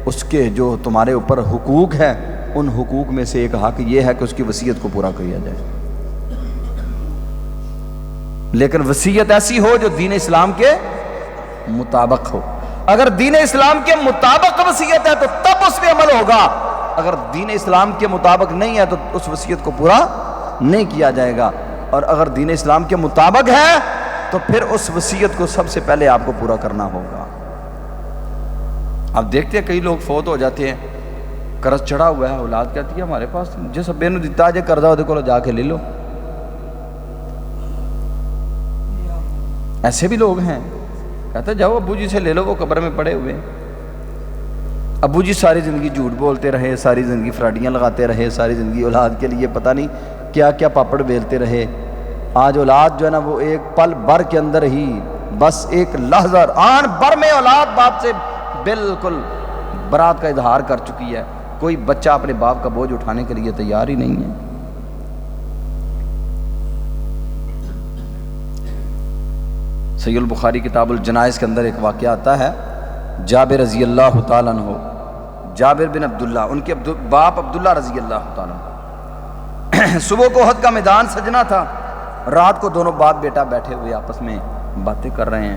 اس کے جو تمہارے اوپر حقوق ہیں ان حقوق میں سے ایک حق یہ ہے کہ اس کی وصیت کو پورا کیا جائے، لیکن وصیت ایسی ہو جو دین اسلام کے مطابق ہو۔ اگر دین اسلام کے مطابق وصیت ہے تو تب اس پہ عمل ہوگا، اگر دین اسلام کے مطابق نہیں ہے تو اس وصیت کو پورا نہیں کیا جائے گا، اور اگر دین اسلام کے مطابق ہے تو پھر اس وصیت کو سب سے پہلے آپ کو پورا کرنا ہوگا۔ آپ دیکھتے ہیں کئی لوگ فوت ہو جاتے ہیں، قرض چڑھا ہوا ہے، اولاد کہتی ہے ہمارے پاس جس ابے نو دیتا جے قرضہ وہ کو جا کے لے لو۔ ایسے بھی لوگ ہیں، کہتے جاؤ ابو جی سے لے لو، وہ قبر میں پڑے ہوئے ہیں۔ ابو جی ساری زندگی جھوٹ بولتے رہے، ساری زندگی فراڈیاں لگاتے رہے، ساری زندگی اولاد کے لیے پتہ نہیں کیا کیا پاپڑ بیلتے رہے۔ آج اولاد جو ہے نا وہ ایک پل بھر کے اندر ہی، بس ایک لحظہ آن بھر میں اولاد باپ سے بالکل برات کا اظہار کر چکی ہے۔ کوئی بچہ اپنے باپ کا بوجھ اٹھانے کے لیے تیار ہی نہیں ہے۔ صحیح البخاری کتاب الجنائز کے اندر ایک واقعہ آتا ہے، جابر رضی اللہ تعالیٰ عنہ، جابر بن عبداللہ، ان کے باپ عبداللہ رضی اللہ تعالیٰ عنہ، صبح کو احد کا میدان سجنا تھا، رات کو دونوں باپ بیٹا بیٹھے ہوئے آپس میں باتیں کر رہے ہیں۔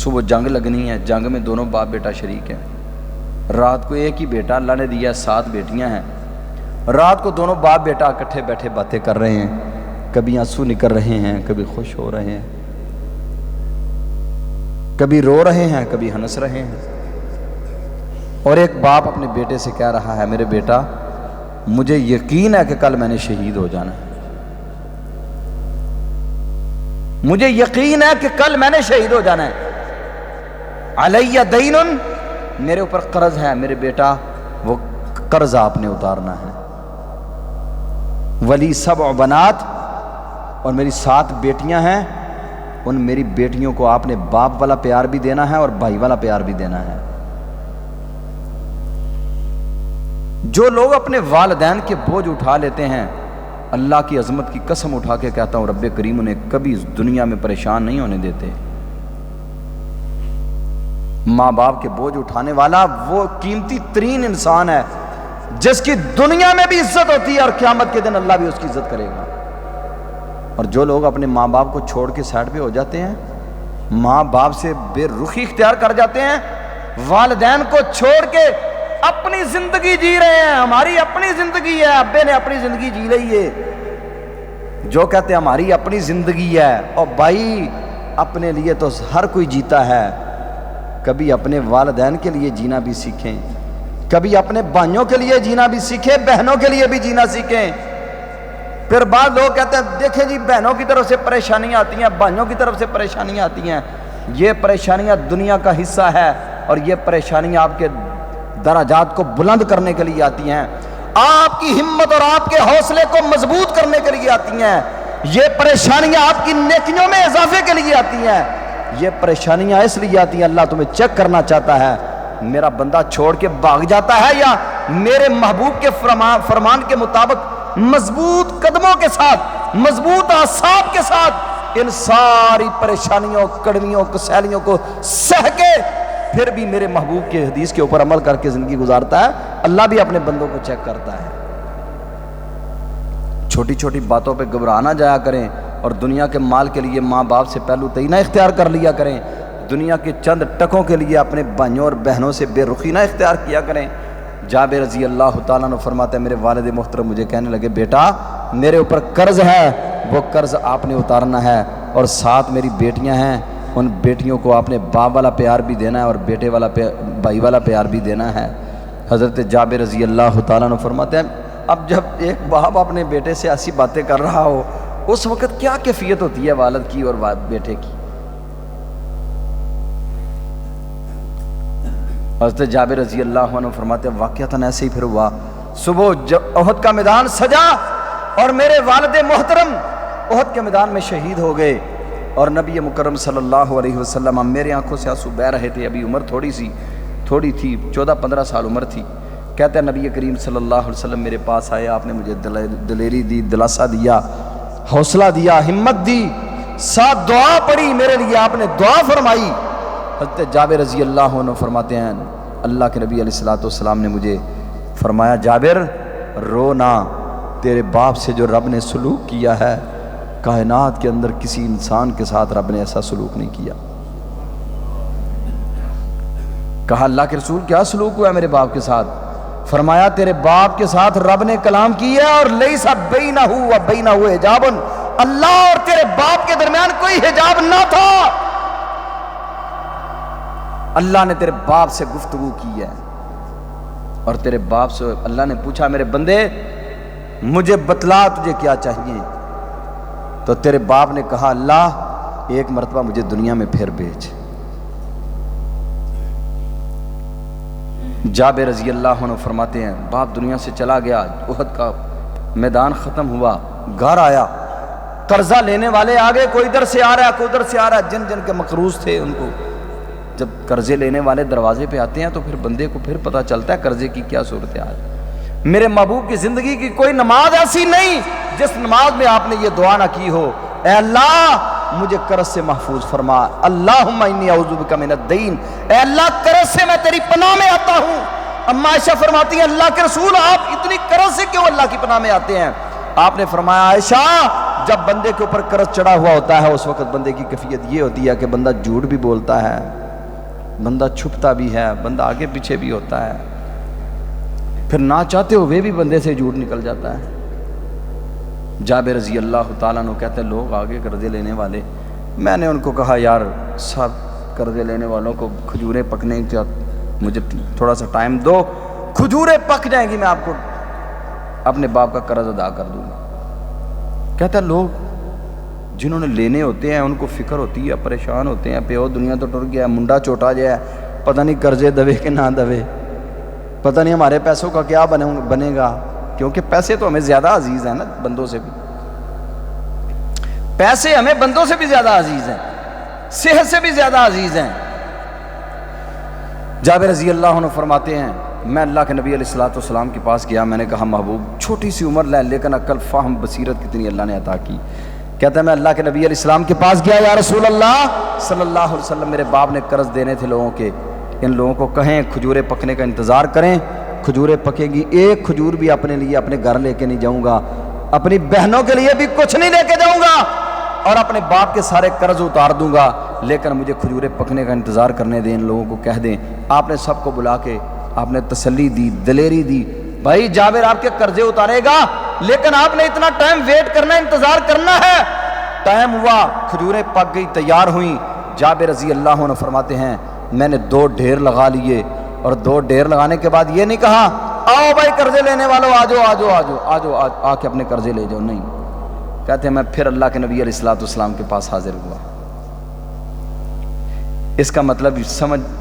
صبح جنگ لگنی ہے، جنگ میں دونوں باپ بیٹا شریک ہیں۔ رات کو ایک ہی بیٹا، اللہ نے دیا 7 بیٹیاں ہیں۔ رات کو دونوں باپ بیٹا اکٹھے بیٹھے باتیں کر رہے ہیں، کبھی آنسو نکل رہے ہیں، کبھی خوش ہو رہے ہیں، کبھی رو رہے ہیں، کبھی ہنس رہے ہیں۔ اور ایک باپ اپنے بیٹے سے کہہ رہا ہے، میرے بیٹا مجھے یقین ہے کہ کل میں نے شہید ہو جانا ہے، مجھے یقین ہے کہ کل میں نے شہید ہو جانا ہے، علیہ دین، میرے اوپر قرض ہے میرے بیٹا، وہ قرض آپ نے اتارنا ہے۔ ولی 7 بنات، اور میری 7 بیٹیاں ہیں، ان میری بیٹیوں کو آپ نے باپ والا پیار بھی دینا ہے اور بھائی والا پیار بھی دینا ہے۔ جو لوگ اپنے والدین کے بوجھ اٹھا لیتے ہیں، اللہ کی عظمت کی قسم اٹھا کے کہتا ہوں رب کریم انہیں کبھی اس دنیا میں پریشان نہیں ہونے دیتے۔ ماں باپ کے بوجھ اٹھانے والا وہ قیمتی ترین انسان ہے جس کی دنیا میں بھی عزت ہوتی ہے اور قیامت کے دن اللہ بھی اس کی عزت کرے گا۔ اور جو لوگ اپنے ماں باپ کو چھوڑ کے سائڈ پہ ہو جاتے ہیں، ماں باپ سے بے رخی اختیار کر جاتے ہیں، والدین کو چھوڑ کے اپنی زندگی جی رہے ہیں، ہماری اپنی زندگی ہے، ابے نے اپنی زندگی جی لی ہے، جو کہتے ہیں ہماری اپنی زندگی ہے، اور بھائی اپنے لیے تو ہر کوئی جیتا ہے، کبھی اپنے والدین کے لیے جینا بھی سیکھیں، کبھی اپنے بھائیوں کے لیے جینا بھی سیکھیں، بہنوں کے لیے بھی جینا سیکھیں۔ پھر بعض لوگ کہتے ہیں دیکھیں جی بہنوں کی طرف سے پریشانیاں آتی ہیں، بھائیوں کی طرف سے پریشانیاں آتی ہیں، یہ پریشانیاں دنیا کا حصہ ہے، اور یہ پریشانیاں آپ کے درجات کو بلند کرنے کے لیے آتی ہیں، آپ کی ہمت اور آپ کے حوصلے کو مضبوط کرنے کے لیے آتی ہیں، یہ پریشانیاں آپ کی نیکیوں میں اضافے کے لیے آتی ہیں، یہ پریشانیاں اس لیے آتی ہیں اللہ تمہیں چیک کرنا چاہتا ہے میرا بندہ چھوڑ کے بھاگ جاتا ہے یا میرے محبوب کے فرمان کے مطابق مضبوط قدموں کے ساتھ، مضبوط اعصاب کے ساتھ ان ساری پریشانیوں، کڑویوں، کسیلیوں کو سہ کے پھر بھی میرے محبوب کے حدیث کے اوپر عمل کر کے زندگی گزارتا ہے، اللہ بھی اپنے بندوں کو چیک کرتا ہے۔ چھوٹی چھوٹی باتوں پہ گھبرا نہ جایا کریں، اور دنیا کے مال کے لیے ماں باپ سے پہلو تئی نہ اختیار کر لیا کریں، دنیا کے چند ٹکوں کے لیے اپنے بھائیوں اور بہنوں سے بے رخی نہ اختیار کیا کریں۔ جابر رضی اللہ تعالیٰ عنہ فرماتے ہیں میرے والد محترم مجھے کہنے لگے بیٹا میرے اوپر قرض ہے، وہ قرض آپ نے اتارنا ہے، اور 7 میری بیٹیاں ہیں، ان بیٹیوں کو آپ نے باپ والا پیار بھی دینا ہے اور بیٹے والا بھائی والا پیار بھی دینا ہے۔ حضرت جابر رضی اللہ تعالیٰ عنہ فرماتے ہیں اب جب ایک باپ اپنے بیٹے سے ایسی باتیں کر رہا ہو اس وقت کیا کیفیت ہوتی ہے والد کی اور بیٹے کی۔ حضرت جابر رضی اللہ عنہ فرماتے ہیں واقعتاً ایسے ہی پھر ہوا، صبح جب احد کا میدان سجا اور میرے والد محترم احد کے میدان میں شہید ہو گئے، اور نبی مکرم صلی اللہ علیہ وسلم میرے آنکھوں سے آنسو بہہ رہے تھے، ابھی عمر تھوڑی تھی 14-15 سال عمر تھی۔ کہتے ہیں نبی کریم صلی اللہ علیہ وسلم میرے پاس آئے، آپ نے مجھے دلیری دی، دلاسا دیا، حوصلہ دیا، ہمت دی، ساتھ دعا پڑھی میرے لیے، آپ نے دعا فرمائی۔ حضرت جابر رضی اللہ عنہ فرماتے ہیں اللہ کے نبی علیہ الصلوۃ والسلام نے مجھے فرمایا جابر رو نہ، تیرے باپ سے جو رب نے سلوک کیا ہے کائنات کے اندر کسی انسان کے ساتھ رب نے ایسا سلوک نہیں کیا۔ کہا اللہ کے رسول کیا سلوک ہوا ہے میرے باپ کے ساتھ؟ فرمایا تیرے باپ کے ساتھ رب نے کلام کیا اور لیس بینہ و بینہ حجاب، اللہ اور تیرے باپ کے درمیان کوئی حجاب نہ تھا، اللہ نے تیرے باپ سے گفتگو کی ہے۔ اور تیرے باپ سے اللہ نے پوچھا میرے بندے مجھے بتلا تجھے کیا چاہیے، تو تیرے باپ نے کہا اللہ ایک مرتبہ مجھے دنیا میں پھر بھیج۔ جابر رضی اللہ عنہ فرماتے ہیں باپ دنیا سے چلا گیا، احد کا میدان ختم ہوا، گھر آیا، قرضہ لینے والے آگے، کوئی ادھر سے آ رہا ہے کوئی ادھر سے آ رہا ہے، جن جن کے مقروض تھے ان کو جب قرضے لینے والے دروازے پہ آتے ہیں تو پھر بندے کو پھر پتہ چلتا ہے قرضے کی کیا صورتحال۔ میرے محبوب کی زندگی کی کوئی نماز ایسی نہیں جس نماز میں آپ نے یہ دعا نہ کی ہو، اے اللہ مجھے قرض سے محفوظ فرما، اللہم انی اعوذ بک من الدین، اے اللہ قرض سے میں تیری پناہ میں آتا ہوں۔ اما عائشہ فرماتی ہیں اللہ کے رسول آپ اتنی قرض سے کیوں اللہ کی پناہ میں آتے ہیں؟ آپ نے فرمایا عائشہ جب بندے کے اوپر قرض چڑھا ہوا ہوتا ہے اس وقت بندے کی کیفیت یہ ہوتی ہے کہ بندہ جھوٹ بھی بولتا ہے، بندہ چھپتا بھی ہے، بندہ آگے پیچھے بھی ہوتا ہے، پھر نہ چاہتے ہوئے بھی بندے سے جھوٹ نکل جاتا ہے۔ جابر رضی اللہ تعالیٰ عنہ کہتے ہیں لوگ آگے قرضے لینے والے، میں نے ان کو کہا یار سب قرضے لینے والوں کو کھجوریں پکنے کا مجھے تھوڑا سا ٹائم دو، کھجوریں پک جائیں گی میں آپ کو اپنے باپ کا قرض ادا کر دوں گا۔ کہتا ہے لوگ جنہوں نے لینے ہوتے ہیں ان کو فکر ہوتی ہے، پریشان ہوتے ہیں، پیو دنیا تو ٹر گیا، منڈا چوٹا جائے، پتہ نہیں قرضے دوے کہ نہ دوے، پتہ نہیں ہمارے پیسوں کا کیا بنے گا، کیونکہ پیسے تو ہمیں زیادہ عزیز ہیں نا بندوں سے بھی، پیسے ہمیں بندوں سے بھی زیادہ عزیز ہیں، صحت سے بھی زیادہ عزیز ہیں۔ جابر رضی اللہ عنہ فرماتے ہیں میں اللہ کے نبی علیہ الصلوۃ والسلام کے پاس گیا، میں نے کہا محبوب چھوٹی سی عمر ہے لیکن عقل فہم بصیرت کتنی اللہ نے عطا کی۔ کہتا ہے میں اللہ کے نبی علیہ السلام کے پاس گیا، یا رسول اللہ صلی اللہ علیہ وسلم میرے باپ نے قرض دینے تھے لوگوں کے، ان لوگوں کو کہیں کھجوریں پکنے کا انتظار کریں، کھجوریں پکیں گی، ایک کھجور بھی اپنے لیے اپنے گھر لے کے نہیں جاؤں گا، اپنی بہنوں کے لیے بھی کچھ نہیں لے کے جاؤں گا، اور اپنے باپ کے سارے قرض اتار دوں گا، لیکن مجھے کھجوریں پکنے کا انتظار کرنے دیں، ان لوگوں کو کہہ دیں۔ آپ نے سب کو بلا کے آپ نے تسلی دی، دلیری دی، بھائی جابر آپ کے قرضے اتارے گا لیکن آپ نے اتنا ٹائم ویٹ کرنا، انتظار کرنا ہے۔ ٹائم ہوا، کھجوریں پک گئی، تیار ہوئیں۔ جابر رضی اللہ عنہ فرماتے ہیں میں نے 2 ڈھیر لگا لیے، اور 2 ڈھیر لگانے کے بعد یہ نہیں کہا آؤ بھائی قرضے لینے والوں آجو آ کے اپنے قرضے لے جاؤ، نہیں، کہتے ہیں میں پھر اللہ کے نبی علیہ الصلوۃ والسلام کے پاس حاضر ہوا۔ اس کا مطلب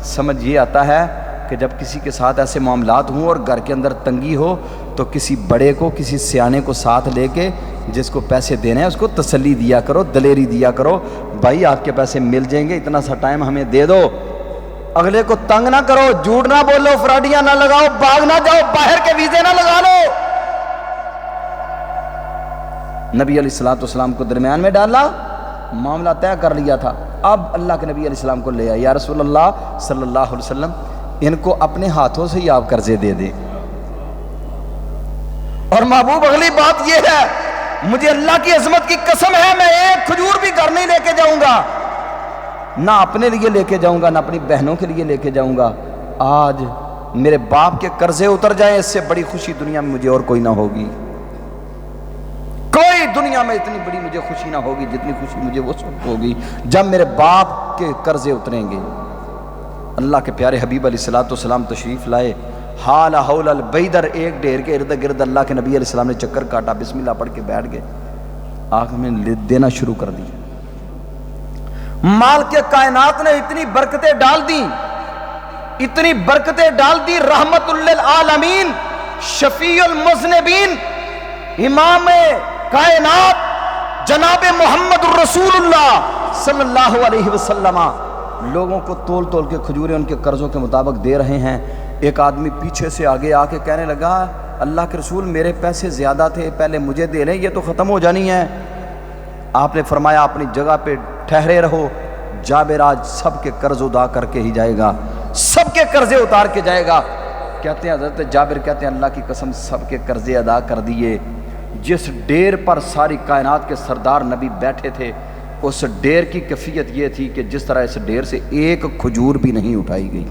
سمجھ یہ آتا ہے کہ جب کسی کے ساتھ ایسے معاملات ہوں اور گھر کے اندر تنگی ہو تو کسی بڑے کو، کسی سیانے کو ساتھ لے کے جس کو پیسے دینے ہیں اس کو تسلی دیا کرو، دلیری دیا کرو، بھائی آپ کے پیسے مل جائیں گے، اتنا سا ٹائم ہمیں دے دو، اگلے کو تنگ نہ کرو، جھوٹ نہ بولو، فراڈیاں نہ لگاؤ، بھاگ نہ جاؤ، باہر کے ویزے نہ لگا لو۔ نبی علیہ الصلوۃ والسلام کو درمیان میں ڈالا، معاملہ طے کر لیا تھا، اب اللہ کے نبی علیہ السلام کو لے آیا، یا رسول اللہ صلی اللہ علیہ وسلم ان کو اپنے ہاتھوں سے ہی آپ قرضے دے دیں۔ اور محبوب اگلی بات یہ ہے مجھے اللہ کی عظمت کی قسم ہے میں ایک کھجور بھی گھر نہیں لے کے جاؤں گا، نہ اپنے لیے لے کے جاؤں گا نہ اپنی بہنوں کے لیے لے کے جاؤں گا، آج میرے باپ کے قرضے اتر جائیں اس سے بڑی خوشی دنیا میں مجھے اور کوئی نہ ہوگی، کوئی دنیا میں اتنی بڑی مجھے خوشی نہ ہوگی جتنی خوشی مجھے وہ وقت ہوگی جب میرے باپ کے قرضے اتریں گے۔ اللہ کے پیارے حبیب علیہ الصلوۃ والسلام تشریف لائے، حال حول البیدر، ایک ڈھیر کے ارد گرد اللہ کے نبی علیہ السلام نے چکر کاٹا، بسم اللہ پڑھ کے بیٹھ گئے، آنکھ میں دینا شروع کر دی۔ مال کے کائنات نے اتنی برکتیں ڈال دی، اتنی برکتیں ڈال دی، رحمت للعالمین، شفیع المذنبین، امام کائنات جناب محمد الرسول اللہ صلی اللہ علیہ وسلم لوگوں کو تول تول کے کھجوریں ان کے قرضوں کے مطابق دے رہے ہیں۔ ایک آدمی پیچھے سے آگے آ کے کہنے لگا اللہ کے رسول میرے پیسے زیادہ تھے، پہلے مجھے دے لیں، یہ تو ختم ہو جانی ہے۔ آپ نے فرمایا اپنی جگہ پہ ٹھہرے رہو، جابر آج سب کے قرض ادا کر کے ہی جائے گا، سب کے قرضے اتار کے جائے گا۔ کہتے ہیں حضرت جابر کہتے ہیں اللہ کی قسم سب کے قرضے ادا کر دیے۔ جس ڈیر پر ساری کائنات کے سردار نبی بیٹھے تھے اس ڈیر کی کیفیت یہ تھی کہ جس طرح اس ڈیر سے ایک کھجور بھی نہیں اٹھائی گئی۔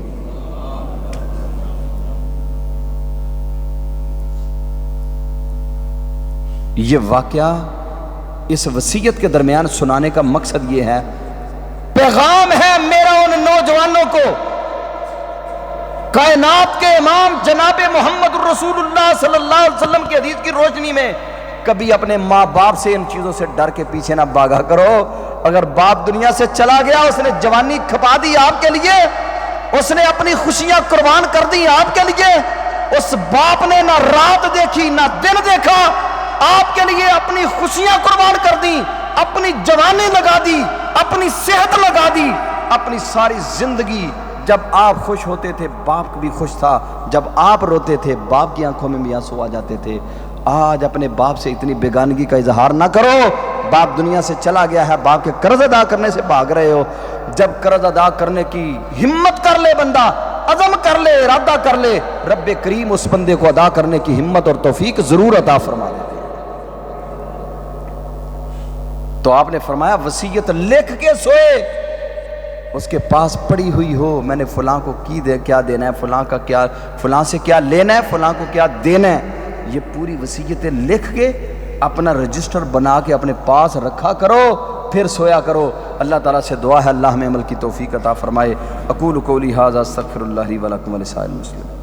یہ واقعہ اس وصیت کے درمیان سنانے کا مقصد یہ ہے، پیغام ہے میرا ان نوجوانوں کو، کائنات کے امام جناب محمد رسول اللہ صلی اللہ علیہ وسلم کی حدیث کی روشنی میں کبھی اپنے ماں باپ سے ان چیزوں سے ڈر کے پیچھے نہ بھاگا کرو۔ اگر باپ دنیا سے چلا گیا، اس نے جوانی کھپا دی آپ کے لیے، اس نے اپنی خوشیاں قربان کر دی آپ کے لیے، اس باپ نے نہ رات دیکھی نہ دن دیکھا، آپ کے لیے اپنی خوشیاں قربان کر دی، اپنی جوانی لگا دی، اپنی صحت لگا دی، اپنی ساری زندگی۔ جب آپ خوش ہوتے تھے باپ بھی خوش تھا، جب آپ روتے تھے باپ کی آنکھوں میں بھی آنسو آ جاتے تھے۔ آج اپنے باپ سے اتنی بیگانگی کا اظہار نہ کرو، باپ دنیا سے چلا گیا ہے، باپ کے قرض ادا کرنے سے بھاگ رہے ہو۔ جب قرض ادا کرنے کی ہمت کر لے بندہ، عزم کر لے، ارادہ کر لے، رب کریم اس بندے کو ادا کرنے کی ہمت اور توفیق ضرور عطا فرما دیتے ہیں۔ تو آپ نے فرمایا وصیت لکھ کے سوئے، اس کے پاس پڑی ہوئی ہو، میں نے فلاں کو کیا دینا ہے، فلاں کا کیا، فلاں سے کیا لینا ہے، فلاں کو کیا دینا ہے، یہ پوری وصیتیں لکھ کے اپنا رجسٹر بنا کے اپنے پاس رکھا کرو، پھر سویا کرو۔ اللہ تعالیٰ سے دعا ہے اللہ ہمیں عمل کی توفیق عطا فرمائے۔ اقول قولی ھذا استغفر اللہ لی ولکم ولسائر المسلمین۔